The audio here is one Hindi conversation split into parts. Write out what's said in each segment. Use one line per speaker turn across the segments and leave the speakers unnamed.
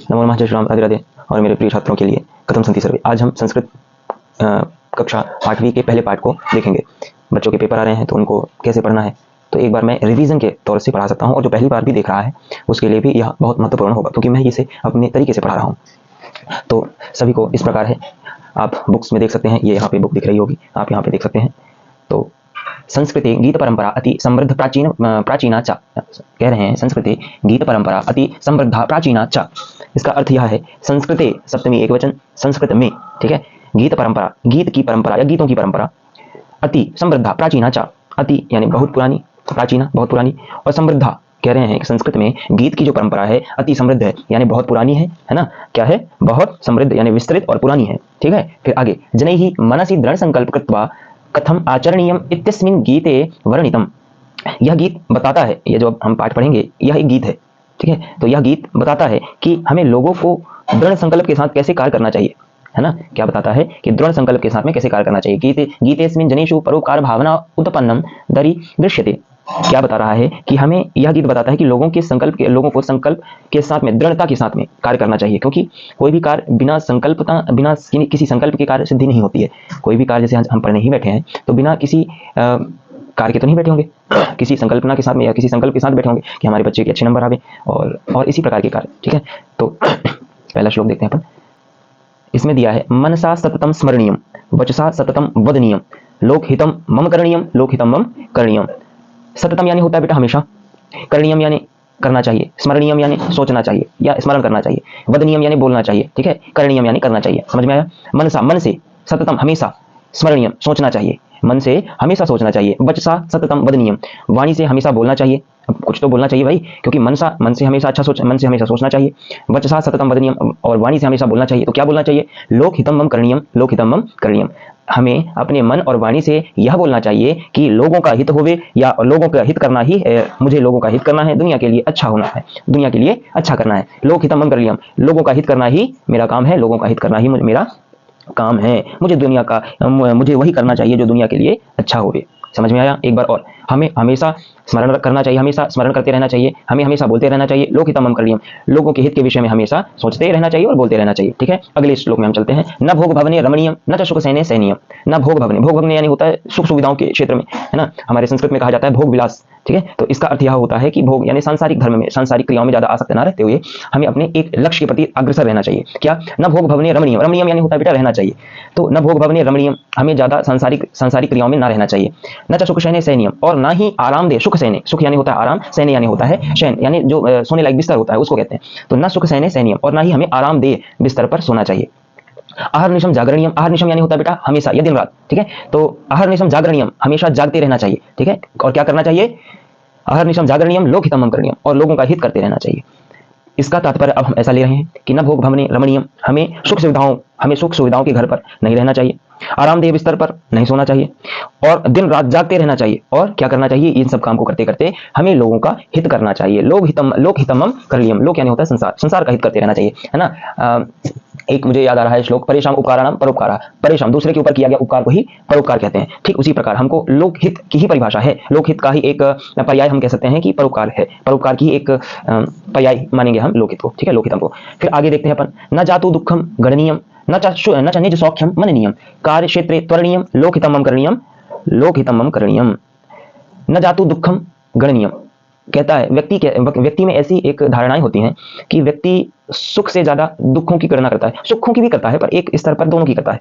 नमो नमः, जय श्री राम, राधे राधे। और मेरे प्रिय छात्रों के लिए कथम सन्ति सर्वे। आज हम संस्कृत कक्षा 8वीं के पहले पाठ को देखेंगे। बच्चों के पेपर आ रहे हैं तो उनको कैसे पढ़ना है, तो एक बार मैं रिवीजन के तौर से पढ़ा सकता हूं, और जो पहली बार भी देख रहा है उसके लिए भी यह बहुत महत्वपूर्ण होगा, क्योंकि मैं इसे अपने तरीके से पढ़ा रहा हूँ। तो सभी को इस प्रकार है, आप बुक्स में देख सकते हैं, ये यहाँ पे बुक दिख रही होगी, आप यहाँ पे देख सकते हैं। तो संस्कृति गीत परंपरा अति समृद्ध प्राचीना च, कह रहे हैं संस्कृति गीत परंपरा अति समृद्धा प्राचीना च। इसका अर्थ यह है, संस्कृति सप्तमी एक वचन, संस्कृत में, ठीक है, गीत परंपरा, गीत की परंपरा या गीतों की परंपरा, अति समृद्धा प्राचीना च, अति यानी बहुत पुरानी, प्राचीना बहुत पुरानी, और समृद्धा कह रहे हैं कि संस्कृत में गीत की जो परंपरा है अति समृद्ध है, यानी बहुत पुरानी है ना। क्या है? बहुत समृद्ध यानी विस्तृत और पुरानी है, ठीक है। फिर आगे, जनैहि मनसि दृढ़ संकल्प कृत्वा कथम आचरणीयम इत्यस्मिन् गीते वर्णितम। यह गीत बताता है, ये जो हम पाठ पढ़ेंगे यह एक गीत है, ठीक है। तो यह गीत बताता है कि हमें लोगों को दृढ़ संकल्प के साथ कैसे कार्य करना चाहिए, है ना। क्या बताता है कि दृढ़ संकल्प के साथ में कैसे कार्य करना चाहिए। गीतेस्मिन् जनेषु परोपकार भावना उत्पन्नम दरि दृश्यते। क्या बता रहा है कि हमें यह गीत बताता है कि लोगों को संकल्प के साथ में, दृढ़ता के साथ में कार्य करना चाहिए, क्योंकि कोई भी कार्य बिना किसी संकल्प के कार्य सिद्धि नहीं होती है। कोई भी कार्य, जैसे हम पढ़ने ही बैठे हैं तो बिना किसी कार्य के तो नहीं बैठे होंगे, किसी संकल्पना के साथ में या किसी संकल्प के साथ बैठे होंगे कि हमारे बच्चे के अच्छे नंबर आवे, और इसी प्रकार के कार्य, ठीक है। तो पहला श्लोक देखते हैं अपन। इसमें दिया है, मनसा सततम स्मरणीयम, वचसा सततम वदनीयम, लोकहितम मम करणीयम, लोकहितम मम करणीयम। सततम यानी होता है बेटा हमेशा, करणीयम यानी करना चाहिए, स्मरणीयम यानी सोचना चाहिए या स्मरण करना चाहिए, वदनीयम यानी बोलना चाहिए, ठीक है, करणीयम यानी करना चाहिए। समझ में आया? मनसा मन से, सततम हमेशा, स्मरणीयम सोचना चाहिए, मन से हमेशा सोचना चाहिए, वचसा सततम वदनीयम, वाणी से हमेशा बोलना चाहिए। अब कुछ तो बोलना चाहिए भाई, क्योंकि मन से हमेशा मन से हमेशा सोचना चाहिए, वचसा सततम वदनीयम, और वाणी से हमेशा बोलना चाहिए। तो क्या बोलना चाहिए? लोकहितम मम करणीयम, लोकहितम मम करणीयम। हमें अपने मन और वाणी से यह बोलना चाहिए कि लोगों का हित होवे, या लोगों का हित करना ही मुझे लोगों का हित करना है, दुनिया के लिए अच्छा होना है, दुनिया के लिए अच्छा करना है। लोकहितम मम करणीयम, लोगों का हित करना ही मेरा काम है, लोगों का हित करना ही मेरा काम है। मुझे वही करना चाहिए जो दुनिया के लिए अच्छा होवे। समझ में आया? एक बार और, हमें हमेशा स्मरण करना चाहिए, हमेशा स्मरण करते रहना चाहिए, हमें हमेशा बोलते रहना चाहिए, लोकहितम मम करणीयम, लोगों के हित के विषय में हमेशा सोचते रहना चाहिए और बोलते रहना चाहिए, ठीक है। अगले श्लोक में हम चलते हैं। न भोग भवने रमणीयम, न च सुख सैने सैनीयम। न भोग भवने यानी होता है सुख सुविधाओं के क्षेत्र में, है ना। हमारे संस्कृत में कहा जाता है भोग विलास, ठीक है। तो इसका अर्थ यह होता है कि भोग यानी सांसारिक धर्म में, सांसारिक क्रियाओं में ज्यादा आसक्त न रहते हुए हमें अपने एक लक्ष्य के प्रति अग्रसर रहना चाहिए। क्या? न भोग भवने रमणीयम, रमणीयम यानी होता है बेटा रहना चाहिए। तो न भोग भवने रमणीयम, हमें ज्यादा सांसारिक क्रियाओं में ना रहना चाहिए। न च सुख सैने सैनीयम, और ना ही आरामदेह सुख सैने, सुख यानी होता है आराम, सैने यानी होता है शयन, यानी जो सोने लायक बिस्तर होता है उसको कहते हैं। तो न सुख सैने सैनीयम, और ना ही हमें आरामदेह बिस्तर पर सोना चाहिए। अहर्निशम जागरणीयम, अहर्निशम यानी होता है बेटा हमेशा या दिन रात, ठीक है। तो अहर्निशम जागरणीयम, हमेशा जागते रहना चाहिए, ठीक है। और क्या करना चाहिए? अहर्निशम जागरणीयम लोकहितम मम करणीयम, और लोगों का हित करते रहना चाहिए। इसका तात्पर्य अब हम ऐसा ले रहे हैं कि न भोग भवने रमणीयम, हमें सुख सुविधाओं के घर पर नहीं रहना चाहिए, आरामदेह बिस्तर पर नहीं सोना चाहिए, और दिन रात जागते रहना चाहिए। और क्या करना चाहिए? इन सब काम को करते करते हमें लोगों का हित करना चाहिए। लोकहितम करणीयम, लोक यानी होता है संसार का हित करते रहना चाहिए, है ना। एक मुझे याद आ रहा है श्लोक, परेशान उपकाराणाम परोपकारा, परेशान दूसरे के ऊपर किया गया उपकार को ही परोपकार कहते हैं। ठीक उसी प्रकार हमको लोकहित की ही परिभाषा है, लोकहित का ही एक पर्याय हम कह सकते हैं कि परोपकार है, परोपकार की एक पर्याय मानेंगे हम लोकहित को, ठीक है, लोकहितम को। फिर आगे देखते हैं अपन, न जातु दुखम गणनीयम, न च निज सौख्यम मननीयम, कार्य क्षेत्रे त्वरणीयम, लोकहितम मम करणीयम, लोकहितम मम करणीयम। न जातु दुखम गणनीयम कहता है, व्यक्ति में ऐसी एक धारणाएं होती हैं कि व्यक्ति सुख से ज्यादा दुखों की गणना करता है, सुखों की भी करता है, पर एक स्तर पर दोनों की करता है।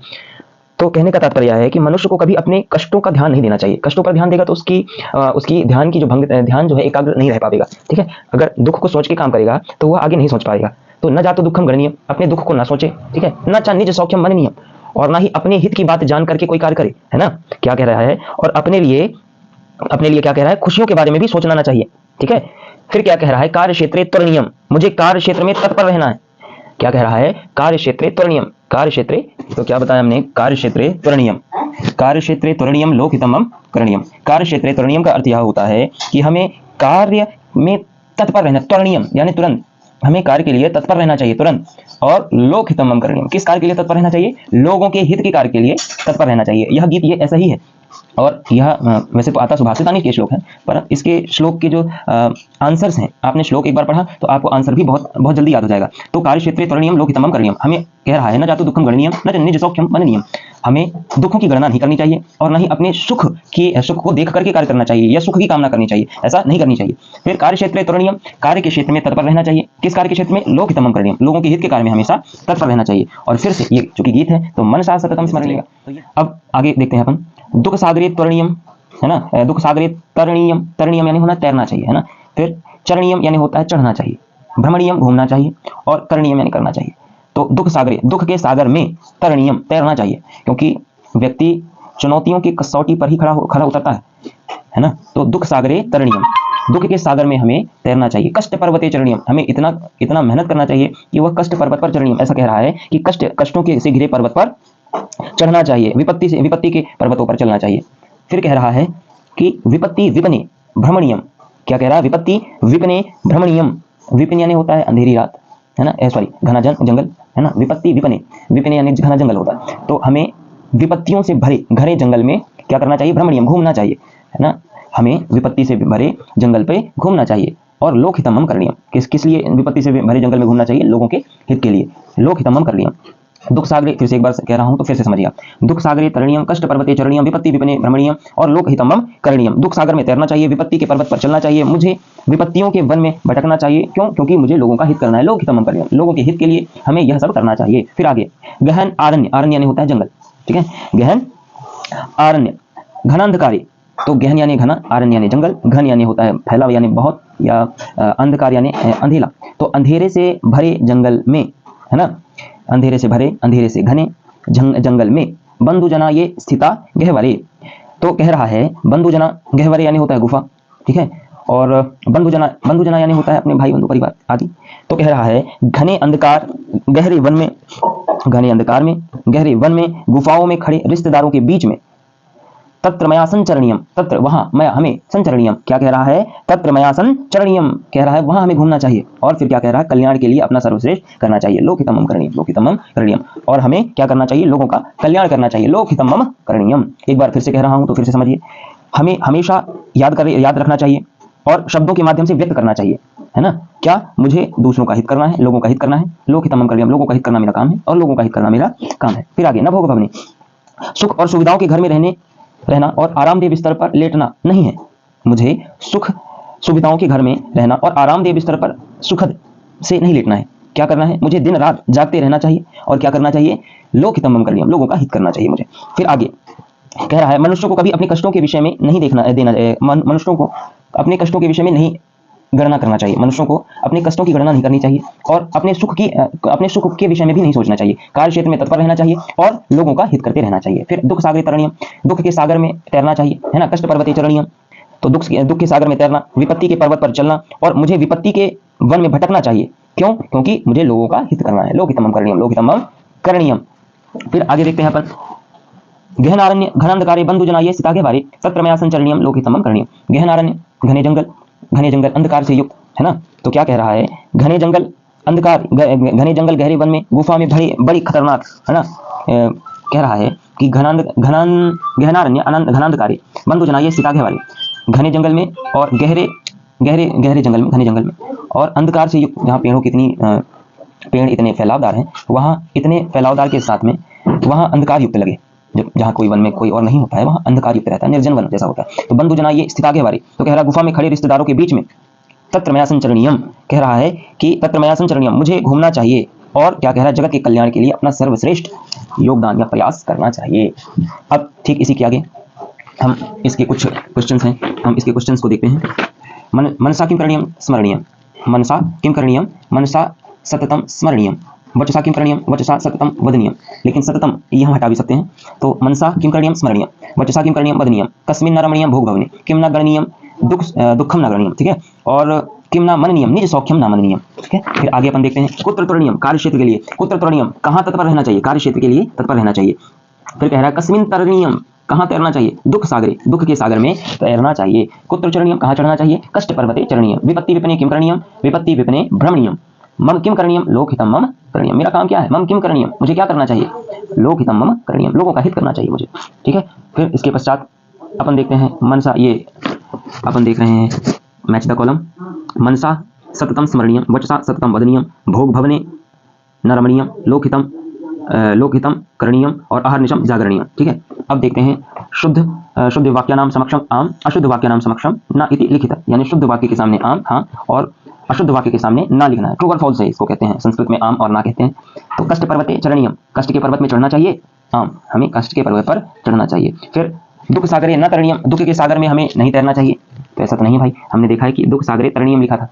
तो कहने का तात्पर्य है कि मनुष्य को कभी अपने कष्टों का ध्यान नहीं देना चाहिए। कष्टों पर ध्यान देगा तो उसकी ध्यान जो है एकाग्र नहीं रह पाएगा, ठीक है। अगर दुख को सोच के काम करेगा तो वह आगे नहीं सोच पाएगा। तो न जातु दुखम गणनीयम, अपने दुख को ना सोचे, ठीक है। न च निज सौख्यम मननीयम, और ना ही अपने हित की बात जान करके कोई कार्य करे, है ना। क्या कह रहा है? और अपने लिए क्या कह रहा है? खुशियों के बारे में भी सोचना ना चाहिए, ठीक है। फिर क्या कह रहा है? कार्य क्षेत्रे त्वरणीयम, मुझे कार्य क्षेत्र में तत्पर रहना है। क्या कह रहा है? कार्य क्षेत्रे त्वरणीयम, कार्य क्षेत्रे, तो क्या बताया हमने? कार्य क्षेत्रे त्वरणीयम, कार्य क्षेत्रे त्वरणीयम लोकहितम मम करणीयम। कार्य क्षेत्रे त्वरणीयम का अर्थ यह होता है कि हमें कार्य में तत्पर रहना, त्वरणीयम यानी तुरंत, हमें कार्य के लिए तत्पर रहना चाहिए तुरंत। और लोकहितम मम करणीयम, किस कार्य के लिए तत्पर रहना चाहिए? लोगों के हित के कार्य के लिए तत्पर रहना चाहिए। यह गीत ये ऐसा ही है, और यह वैसे तो आता सुभाषितानी के श्लोक है, पर इसके श्लोक के जो आंसर्स हैं, आपने श्लोक एक बार पढ़ा तो आपको आंसर भी बहुत बहुत जल्दी याद हो जाएगा। तो कार्यक्षेत्रे त्वरणीयम लोकहितमम करणीयम हमें कह रहा है, न जातु दुखम गणनीयम न च निज सौख्यम मननीयम। हमें दुखों की गणना नहीं करनी चाहिए और न ही अपने सुख को देख करके कार्य करना चाहिए या सुख की कामना करनी चाहिए, ऐसा नहीं करनी चाहिए। फिर कार्यक्षेत्रे त्वरणीयम, कार्य के क्षेत्र में तत्पर रहना चाहिए। किस कार्य के क्षेत्र में? लोकहितमम करणीयम, लोगों के हित के कार्य में हमेशा तत्पर रहना चाहिए। और फिर से ये चूंकि गीत है तो मनसा सततम स्मरणीय। अब आगे देखते हैं अपन, दुख सागरे त्वरणीयम, है ना, दुख सागरे तरणीयम, तरणीयम यानी होना तैरना चाहिए, है ना। फिर चरणीयम यानी होता है चढ़ना चाहिए, भ्रमणीयम घूमना चाहिए, और करणीयम यानी करना चाहिए। तो दुख सागरे, दुख के सागर में तरणीयम तैरना चाहिए, क्योंकि व्यक्ति चुनौतियों की कसौटी पर ही खड़ा उतरता है ना। तो दुख सागरे तरणीयम, दुख के सागर में हमें तैरना चाहिए। कष्ट पर्वते चरणीयम, हमें इतना मेहनत करना चाहिए कि वह कष्ट पर्वत पर चरणीयम, ऐसा कह रहा है कि कष्टों के से घिरे पर्वत पर चढ़ना चाहिए, विपत्ति के पर्वतों पर चलना चाहिए। फिर कह रहा है कि विपत्ति विपने भ्रमणीयम, क्या कह रहा है? विपत्ति विपने भ्रमणीयम, विपिन यानी होता है अंधेरी रात, है ना, सॉरी घना जंगल, है ना। विपत्ति विपने, विपिन यानी घना जंगल होता है। तो हमें विपत्तियों से भरे घने जंगल में क्या करना चाहिए? भ्रमणीयम, घूमना चाहिए, है ना। हमें विपत्ति से भरे जंगल पे घूमना चाहिए। और लोकहितमम करणीयम, किस लिए विपत्ति से भरे जंगल में घूमना चाहिए? लोगों के हित के लिए। लोकहितमम करणीयम। दुख सागरे, फिर से एक बार कह रहा हूं तो फिर से समझिए। दुख सागरे तरणीयम, कष्ट पर्वते चरणीयम, विपत्ति विपने भ्रमणीयम और लोकहितमम करणीयम। दुख सागर में तैरना चाहिए, विपत्ति के पर्वत पर चलना चाहिए, मुझे विपत्तियों के वन में भटकना चाहिए। क्यों? क्योंकि मुझे लोगों का हित करना है। लोकहितमम करणीयम, लोगों के हित के लिए हमें यह सब करना चाहिए। फिर आगे, गहन आरण्य, आरण्य यानी होता है जंगल, ठीक है। गहन आरण्य, घनांधकारी, तो गहन यानी घना, आरण्य यानी जंगल, घन यानी होता है फैला हुआ यानी बहुत, या अंधकार यानी अंधेला। तो अंधेरे से भरे जंगल में, है ना, अंधेरे से भरे, अंधेरे से घने जंगल में बंधुजना ये स्थिता गहवरे। तो कह रहा है बंधुजना, गहवरे यानी होता है गुफा, ठीक है। और बंधुजना यानी होता है अपने भाई बंधु परिवार आदि। तो कह रहा है घने अंधकार गहरे वन में, घने अंधकार में गहरे वन में गुफाओं में खड़े रिश्तेदारों के बीच में, तत्र मया संचरणीयम, तत्र वहां, मैं हमें, संचरणीयम क्या कह रहा है? तत्र मया संचरणीयम कह रहा है वहां हमें घूमना चाहिए। और फिर क्या कह रहा है? कल्याण के लिए अपना सर्वश्रेष्ठ करना चाहिए। लोकहितमम करणीयम, लोकहितमम करणीयम। और हमें क्या करना चाहिए? लोगों का कल्याण करना चाहिए। लोकहितमम करणीयम। एक बार फिर से कह रहा हूं तो फिर से समझिए। हमें हमेशा याद रखना चाहिए और शब्दों के माध्यम से व्यक्त करना चाहिए, है ना। क्या? मुझे दूसरों का हित करना है, लोगों का हित करना है। लोकहितमम करणीयम, लोगों का हित करना मेरा काम है और लोगों का हित करना मेरा काम है। फिर आगे, न भोग भवने, सुख और सुविधाओं के घर में रहना और आरामदेह बिस्तर पर लेटना नहीं है। मुझे सुख सुविधाओं के घर में रहना और आरामदेह बिस्तर पर सुखद से नहीं लेटना है। क्या करना है? मुझे दिन रात जागते रहना चाहिए। और क्या करना चाहिए? लोकहितमम करणीयम, लोगों का हित करना चाहिए मुझे। फिर आगे कह रहा है मनुष्यों को कभी अपने कष्टों के विषय में नहीं मनुष्यों को अपने कष्टों के विषय में नहीं गणना करना चाहिए। मनुष्यों को अपने कष्टों की गणना नहीं करनी चाहिए और अपने सुख के विषय में भी नहीं सोचना चाहिए। कार्य क्षेत्र में तत्पर रहना चाहिए और लोगों का हित करते रहना चाहिए। फिर दुख सागरे तरणीयम, दुख के सागर में तैरना चाहिए, है ना। कष्ट पर्वते चरणीयम, तो दुख के सागर में तैरना, विपत्ति के पर्वत पर चलना और मुझे विपत्ति के वन में भटकना चाहिए। क्यों? क्योंकि मुझे लोगों का हित करना है। लोकहितमम करणीयम, लोकहितमम करणीयम। फिर आगे देखते हैं अपन, गहनारण्य घनांधकारे बंधुजना ये स्थिता गहवरे, तत्र मया संचरणीयम लोकहितमम करणीयम। गहनारण्य, घने जंगल अंधकार से युक्त, है ना। तो क्या कह रहा है? घने जंगल गहरे वन में गुफा में बड़ी खतरनाक, है ना। कह रहा है कि गहनारण्य घनांधकारे बंधुजना ये स्थिता गहवरे, घने जंगल में और गहरे जंगल में, घने जंगल में और अंधकार से युक्त, जहाँ पेड़ इतने फैलावदार हैं, वहाँ इतने फैलावदार के साथ में वहाँ अंधकार युक्त लगे। जहाँ कोई वन में कोई और नहीं होता है वहाँ अंधकार युक्त रहता है, निर्जन वन जैसा होता है। तो बंधुजना ये स्थिता गहवरे, तो कह रहा है गुफा में खड़े रिश्तेदारों के बीच में, तत्र मया संचरणीयम कह रहा है कि तत्र मया संचरणीयम, मुझे घूमना चाहिए। और क्या कह रहा है? जगत के कल्याण के लिए अपना सर्वश्रेष्ठ योगदान या प्रयास करना चाहिए। अब ठीक इसी के आगे हम इसके कुछ क्वेश्चंस हैं, हम इसके क्वेश्चंस को देखते हैं। मनसा किम करणीयम स्मरणीयम, मनसा किम करणीयम, मनसा सततम स्मरणीयम, वचसा किम करणीयम, वचसा सततम वदनीयम। लेकिन सततम यहाँ हटा भी सकते हैं। तो मनसा किम करणीयम स्मरणीयम, वचसा किम करणीयम वदनीयम, कस्मिन् न रमणीयम भोग भवने, किम न गणनीयम दुखम न गणनीयम, ठीक है। और किम न मननीयम निज सौख्यम न मननीयम, ठीक है। फिर आगे अपन देखते हैं, कुत्र त्वरणीयम, कार्य क्षेत्र के लिए कुत्र त्वरणीयम, कहाँ तत्पर रहना चाहिए? कार्य क्षेत्र के लिए तत्पर रहना चाहिए। फिर कह रहा है कस्मिन् तरणीयम, कहाँ तैरना चाहिए? दुख सागरे, दुख के सागर में तैरना चाहिए। कुत्र चरणीयम, कहाँ चढ़ना चाहिए? कष्ट पर्वते चरणीयम। विपत्ति विपने किम करणीयम, विपत्ति विपने भ्रमणीयम। मम किम करणीयम, लोकहितम मम करणीयम, मेरा काम क्या है? मम किम करणीयम, मुझे क्या करना चाहिए? लोकहितम मम करणीयम, लोगों का हित करना चाहिए मुझे, ठीक है। फिर इसके पश्चात अपन देखते हैं मनसा, ये अपन देख रहे हैं मैच द कॉलम। मनसा सततम स्मरणीयम, वचसा सततम वदनीयम, भोग भवने न रमणीयम, लोकहितम करणीयम और अहर्निशम जागरणीयम। ठीक है, अब देखते हैं शुद्ध वाक्यानाम समक्षम आम, अशुद्ध वाक्यानाम समक्षम न इति लिखित, यानी शुद्ध वाक्य के सामने आम हाँ और अशुद्ध वाक्य के सामने ना लिखना है। ट्रू और फॉल्स है, इसको कहते हैं संस्कृत में आम और ना कहते हैं। तो कष्ट पर्वते चरणीयम, कष्ट के पर्वत में चढ़ना चाहिए आम, हमें कष्ट के पर्वत पर चढ़ना चाहिए। फिर दुख सागरे न तरणीयम, दुख के सागर में हमें नहीं तैरना चाहिए। तो ऐसा तो नहीं भाई, हमने देखा है कि दुख सागरे तरणीयम लिखा था,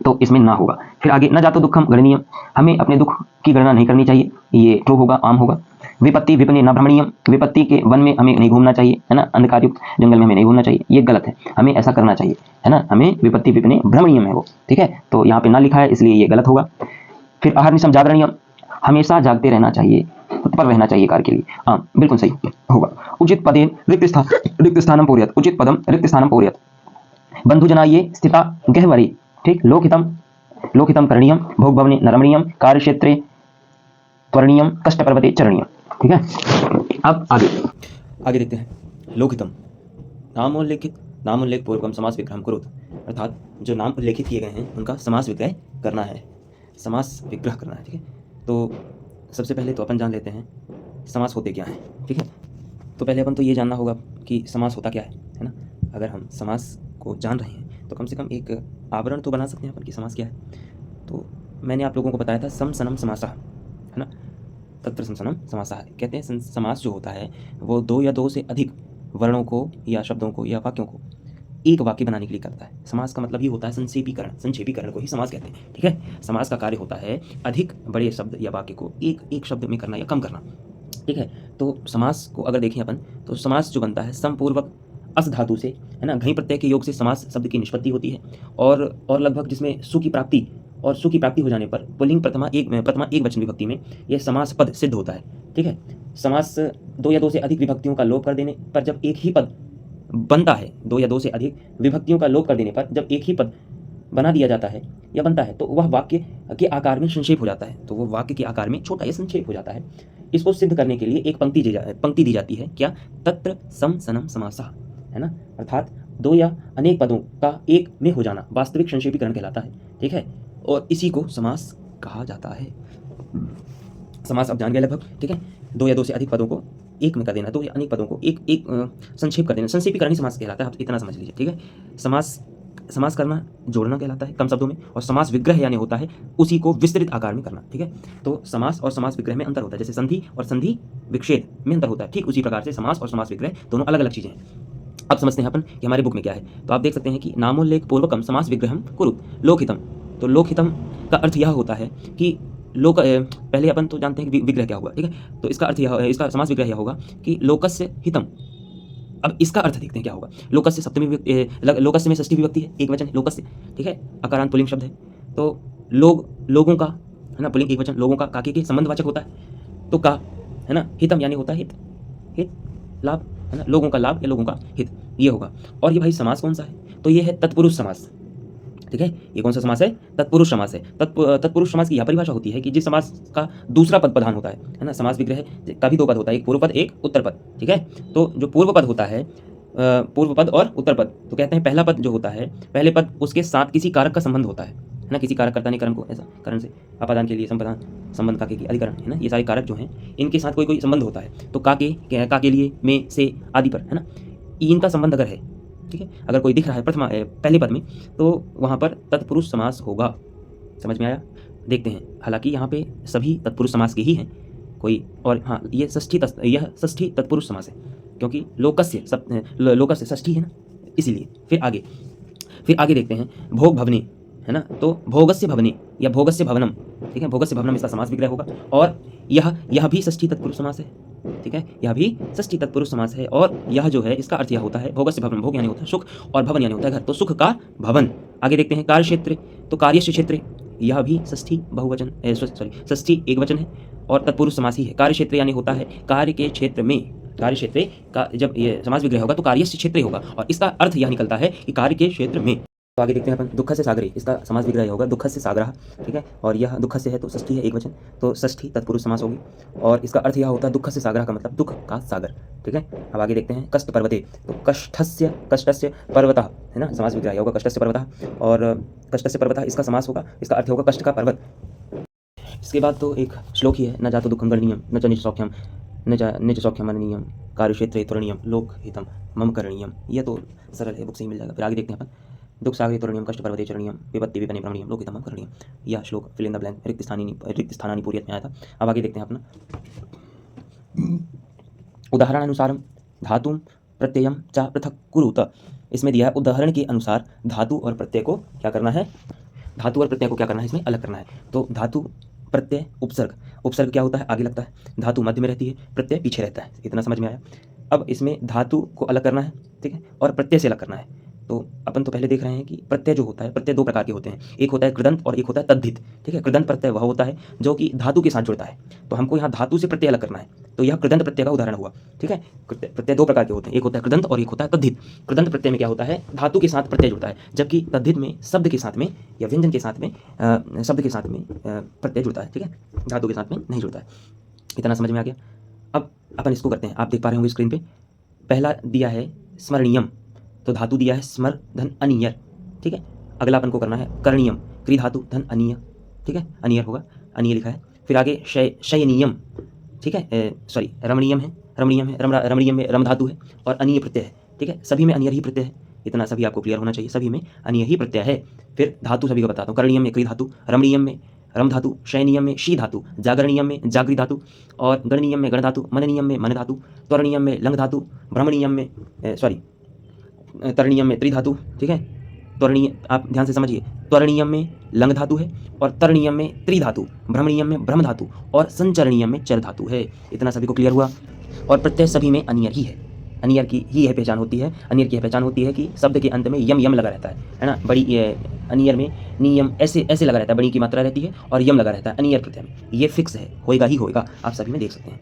तो इसमें ना होगा। फिर आगे न जातो दुखम गणनीयम, हमें अपने दुख की गणना नहीं करनी चाहिए, ये ट्रू होगा, आम होगा। विपत्ति विपने न भ्रमणीयम, विपत्ति के वन में हमें नहीं घूमना चाहिए, है ना, अंधकारयुक्त जंगल में हमें नहीं घूमना चाहिए, ये गलत है, हमें ऐसा करना चाहिए, है ना, हमें विपत्ति विपने भ्रमणीयम है वो। ठीक है, तो यहाँ पे ना लिखा है इसलिए ये गलत होगा। फिर अहर्निशम जागरणीयम, हमेशा जागते रहना चाहिए, तत्पर रहना चाहिए कार्य के लिए, बिल्कुल सही होगा। उचित पदेन रिक्त स्थानम पूर्यत, उचित पदम रिक्त स्थानम पूर्यत, बंधुजनाये स्थिता गहवरी। ठीक, लोकहितम करणीयम, भोग भवने न रमणीयम, कार्यक्षेत्रे त्वरणीयम, कष्ट पर्वते चरणीयम। ठीक है, अब आगे देखते हैं। लोकहितम, नामोल्लेख पूर्वकम समास विग्रहम कुरुत, अर्थात जो नाम उल्लेखित किए गए हैं उनका समास विग्रह करना है, समास विग्रह करना है। ठीक है, तो सबसे पहले तो अपन जान लेते हैं समास होते क्या हैं। ठीक है, तो पहले अपन तो ये जानना होगा कि समास होता क्या है ना। अगर हम समास को जान रहे हैं तो कम से कम एक आवरण तो बना सकते हैं अपन कि समास क्या है। तो मैंने आप लोगों को बताया था सम सनम समासः, है ना, तत्र सम सनम समासः। कहते हैं समास जो होता है वो दो या दो से अधिक वर्णों को या शब्दों को या वाक्यों को एक वाक्य बनाने के लिए करता है। समास का मतलब ही होता है संक्षेपीकरण को ही समास कहते हैं। ठीक है, समास का कार्य होता है अधिक बड़े शब्द या वाक्य को एक शब्द में करना या कम करना। ठीक है, तो समास को अगर देखें अपन तो समास जो बनता है समपूर्वक अस धातु से, है ना, घई प्रत्यय के योग से समास शब्द की निष्पत्ति होती है और लगभग जिसमें सु की प्राप्ति हो जाने पर पुल्लिंग प्रथमा एक वचन विभक्ति में यह समास पद सिद्ध होता है। ठीक है, समास दो या दो से अधिक विभक्तियों का लोप कर देने पर जब एक ही पद बनता है, दो या दो से अधिक विभक्तियों का लोप कर देने पर जब एक ही पद बना दिया जाता है या बनता है तो वह वाक्य के आकार में संक्षेप हो जाता है, तो वह वाक्य के आकार में छोटा या संक्षेप हो जाता है। इसको सिद्ध करने के लिए एक पंक्ति दी जाती है, क्या, तत्र सम सनम समासः, है ना, अर्थात दो या अनेक पदों का एक में हो जाना वास्तविक संक्षेपीकरण कहलाता है। ठीक है, और इसी को समास कहा जाता है। समास अब जान गए लगभग। ठीक है, दो या दो से अधिक पदों को एक में कर देना, दो या अनेक पदों को एक संक्षेप कर देना, संक्षेपीकरण ही समास कहलाता है। आप इतना समझ लीजिए। ठीक है, समास करना जोड़ना कहलाता है कम शब्दों में, और समास विग्रह यानी होता है उसी को विस्तृत आकार में करना। ठीक है, तो समास और समास विग्रह में अंतर होता है, जैसे संधि और संधि विच्छेद में अंतर होता है, ठीक उसी प्रकार से समास और समास विग्रह दोनों अलग अलग चीजें हैं। अब समझते हैं अपन कि हमारे बुक में क्या है। तो आप देख सकते हैं कि नामोल्लेख पूर्वकम समास विग्रहम कुरुत लोकहितम। तो लोकहितम का अर्थ यह होता है कि पहले अपन तो जानते हैं कि विग्रह क्या होगा। ठीक है, तो इसका अर्थ यह, इसका समास विग्रह यह होगा कि लोकस्य हितम। अब इसका अर्थ देखते हैं क्या होगा। लोकस्य सप्तमी लोकस्य में षष्ठी विभक्ति है, एक वचन है लोकस्य। ठीक है, अकारांत पुल्लिंग शब्द है, तो लोगों का, है ना, पुल्लिंग एक वचन, लोगों का काके के संबंधवाचक होता है, तो का, है ना, हितम यानी होता है हित लाभ, है ना, लोगों का लाभ या लोगों का हित, ये होगा। और ये भाई समास कौन सा है, तो ये है तत्पुरुष समास। ठीक है, ये कौन सा समास है, तत्पुरुष समास है। तत्पुरुष समास की यह परिभाषा होती है कि जिस समास का दूसरा पद प्रधान होता है ना, समास विग्रह का भी दो पद होता है, एक पूर्व पद एक उत्तर पद। ठीक है, तो जो पूर्व पद होता है, पूर्व पद और उत्तर पद, तो कहते हैं पहला पद जो होता है, पहले पद उसके साथ किसी कारक का संबंध होता है ना, किसी कारक कर्ता ने कर्म को, ऐसा करण से अपादान के लिए संप्रदान संबंध काके की अधिकरण, है ना, ये सारे कारक जो हैं इनके साथ कोई संबंध होता है, तो का के लिए, में, से आदि पर, है ना, इनका संबंध अगर है, ठीक है, अगर कोई दिख रहा है पहले पद में, तो वहाँ पर तत्पुरुष समास होगा। समझ में आया। देखते हैं, हालांकि यहाँ पे सभी तत्पुरुष समास के ही हैं कोई, और हाँ, यह षष्ठी तत्पुरुष समास है, क्योंकि लोकस्य षष्ठी है ना, इसीलिए। फिर आगे देखते हैं भोग भवने, है ना, तो भोगस्य भवने या भोगस्य भवनम। ठीक है, भोगस्य भवनम इसका समास विग्रह होगा, और यह भी षष्ठी तत्पुरुष समास है। ठीक है, यह भी षष्ठी तत्पुरुष समास है, और यह जो है इसका अर्थ यह होता है भोगस्य भवन, भोग यानी होता है सुख और भवन यानी होता है घर, तो सुख का भवन। आगे देखते हैं कार्य क्षेत्र, तो कार्यस्य क्षेत्र, यह भी षष्ठी एक वचन है और तत्पुरुष समास ही है। कार्य क्षेत्र यानी होता है कार्य के क्षेत्र में, कार्य क्षेत्र का जब ये समास विग्रह होगा तो कार्यस्य क्षेत्र होगा, और इसका अर्थ यह निकलता है कि कार्य के क्षेत्र में। तो आगे देखते हैं अपन दुःख से सागरे, इसका समास विग्रह होगा दुःख से सागरः, ठीक है। और यह दुःख से है तो षष्ठी है, एक वचन, तो षष्ठी तत्पुरुष समास होगी। और इसका अर्थ यह होता है दुःख से सागरः का मतलब दुःख का सागर, ठीक है। अब आगे देखते हैं कष्ट पर्वते, तो कष्टस्य पर्वतः, है ना, समास विग्रह होगा कष्टस्य पर्वतः। और कष्टस्य पर्वतः इसका समास होगा, इसका अर्थ होगा कष्ट का पर्वत। इसके बाद तो एक श्लोक ही है, न जातो दुःखं गणनीयं न च निज सौख्यम मननीयम कार्यक्षेत्रे त्वरणीयम लोकहितम मम करणीयम। यह तो सरल है, बुक से ही मिल जाएगा। फिर आगे देखते हैं अपन दुख सागरे त्वरणीयम कष्ट पर्वते चरणीयम विपत्ति विपने भ्रमणीयम लोकहितम मम करणीयम। यह श्लोक फिल इन द ब्लैंक रिक्त स्थानानि पूर्यत में आया था। अब आगे देखते हैं अपना उदाहरणानुसारम धातुम प्रत्ययम च पृथक कुरुत। इसमें दिया है उदाहरण के अनुसार धातु और प्रत्यय को क्या करना है, धातु और प्रत्यय को क्या करना है, इसमें अलग करना है। तो धातु प्रत्यय उपसर्ग क्या होता है, आगे लगता है, धातु मध्य में रहती है, प्रत्यय पीछे रहता है। इतना समझ में आया। अब इसमें धातु को अलग करना है, ठीक है, और प्रत्यय से अलग करना है। तो अपन तो पहले देख रहे हैं कि प्रत्यय जो होता है, प्रत्यय दो प्रकार के होते हैं, एक होता है कृदंत और एक होता है तद्धित, ठीक है। कृदंत प्रत्यय वह होता है जो कि धातु के साथ जुड़ता है, तो हमको यहाँ धातु से प्रत्यय अलग करना है, तो यह कृदंत प्रत्यय का उदाहरण हुआ, ठीक है। प्रत्यय दो प्रकार के होते हैं, एक होता है कृदंत और एक होता है तद्धित। कृदंत प्रत्यय में क्या होता है, धातु के साथ प्रत्यय जुड़ता है, जबकि तद्धित में शब्द के साथ में या व्यंजन के साथ में शब्द के साथ में प्रत्यय जुड़ता है, ठीक है, धातु के साथ में नहीं जुड़ता है। इतना समझ में आ गया। अब अपन इसको करते हैं, आप देख पा रहे होंगे स्क्रीन पे, पहला दिया है स्मरणीयम, तो धातु दिया है स्मर धन अनियर, ठीक है। अगला अपन को करना है करणीयम, क्री धातु धन अनीय, ठीक है, अनियर होगा, अनीय लिखा है। फिर आगे शयनीयम, ठीक है, सॉरी रमणीयम है, रमणीयम में रम धातु है और अनीय प्रत्यय है, ठीक है। सभी में अनियर ही प्रत्यय है, इतना सभी आपको क्लियर होना चाहिए, सभी में अनीय ही प्रत्यय है। फिर धातु सभी को बताता हूँ, करणीयम में क्री धातु, रमणीयम में रम धातु, शयनीयम में शी धातु, जागरणीयम में जागृ धातु, और गणनीयम में गण धातु, मननीयम में मन धातु, त्वरणीयम में लंग धातु, भ्रमणीयम में तरणीयम में त्रि धातु, ठीक है। त्वरणीय आप ध्यान से समझिए, त्वरणीयम में लंग धातु है और तरणीयम में त्रि धातु, भ्रमणीयम में ब्रह्म धातु और संचरणीयम में चर धातु है। इतना सभी को क्लियर हुआ। और प्रत्यय सभी में अनियर ही है, अनियर की ही है पहचान होती है। अनियर की पहचान होती है कि शब्द के अंत में यम लगा रहता है ना, बड़ी अनियर में नियम ऐसे लगा रहता है, बड़ी की मात्रा रहती है और यम लगा रहता है अनियर प्रत्यय में, ये फिक्स है, होएगा ही होएगा, आप सभी में देख सकते हैं।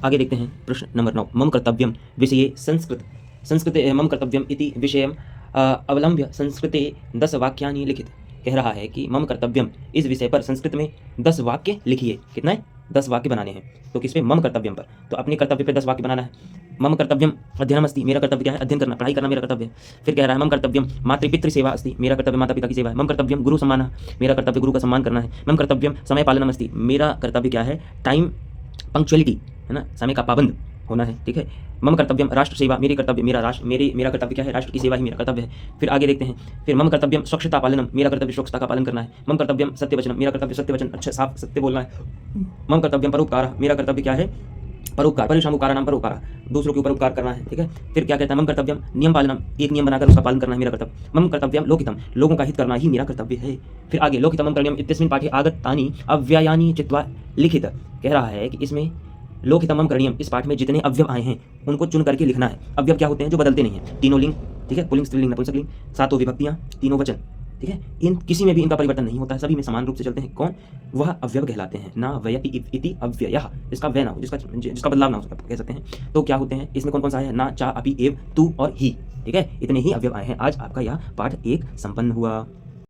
आगे देखते हैं प्रश्न नंबर 9, मम कर्तव्यम विषये संस्कृते मम कर्तव्यम इति विषयम अवलंब्य संस्कृते 10 वाक्यानि लिखित। कह रहा है कि मम कर्तव्यम, इस विषय पर संस्कृत में 10 वाक्य लिखिए। कितना है, 10 वाक्य बनाने हैं। तो किस पे, मम कर्तव्यम पर, तो अपने कर्तव्य पे 10 वाक्य बनाना है। मम कर्तव्यम अध्ययनम अस्ति, मेरा कर्तव्य क्या है, अध्ययन करना, पढ़ाई करना मेरा कर्तव्य है। फिर कह रहा है मम कर्तव्यम मातृपितृ सेवा अस्ति, मेरा कर्तव्य माता पिता की सेवा है। मम कर्तव्यम गुरु सम्मानः, मेरा कर्तव्य गुरु का सम्मान करना है। मम कर्तव्यम समय पालनम अस्ति, मेरा कर्तव्य क्या है, टाइम पंक्चुअलिटी, है ना, समय का पाबंद होना है, ठीक है। मम कर्तव्यम राष्ट्र सेवा, मेरा कर्तव्य क्या है, राष्ट्र की सेवा ही मेरा कर्तव्य है। फिर आगे देखते हैं, फिर मम कर्तव्यम स्वच्छता पालनम, मेरा कर्तव्य स्वच्छता का पालन करना है। मम कर्तव्यम सत्यवचनम, मेरा कर्तव्य सत्यवचन, अच्छा साफ सत्य बोलना है। मम कर्तव्यम परोपकार, मेरा कर्तव्य क्या है, परोपकार, परिश्रमोपकाराणाम परोपकार, दूसरों के ऊपर उपकार करना है, ठीक है। फिर क्या कहता है, मम कर्तव्यम नियम पालनम, एक नियम बनाकर उसका पालन करना है मेरा कर्तव्य। मम कर्तव्यम लोकहितम, लोगों का हित करना ही मेरा कर्तव्य है। फिर आगे लोकहितमं करणीयम इत्यस्मिन् पाठे आगतानि अव्ययानि चित्वा लिखित। कह रहा है कि इसमें लोकहितमं करणीयम, इस पाठ में जितने अवयव आए हैं उनको चुन करके लिखना है। अवयव क्या होते हैं, जो बदलते नहीं हैं, तीनों लिंग, ठीक है, पुल्लिंग स्त्रीलिंग नपुंसकलिंग, सातों विभक्तियां, तीनों वचन, ठीक है, इन किसी में भी इनका परिवर्तन नहीं होता है, सभी में समान रूप से चलते हैं। कौन, वह अवयव कहलाते हैं। ना वयति इति अव्ययः, इसका व्यय ना हो, जिसका बदलाव ना हो, कह सकते हैं। तो क्या होते हैं, इसमें कौन कौन सा है, ना, चा, अपि, एव, तू और ही, ठीक है। इतने ही अवयव आए हैं। आज आपका यह पाठ 1 संपन्न हुआ।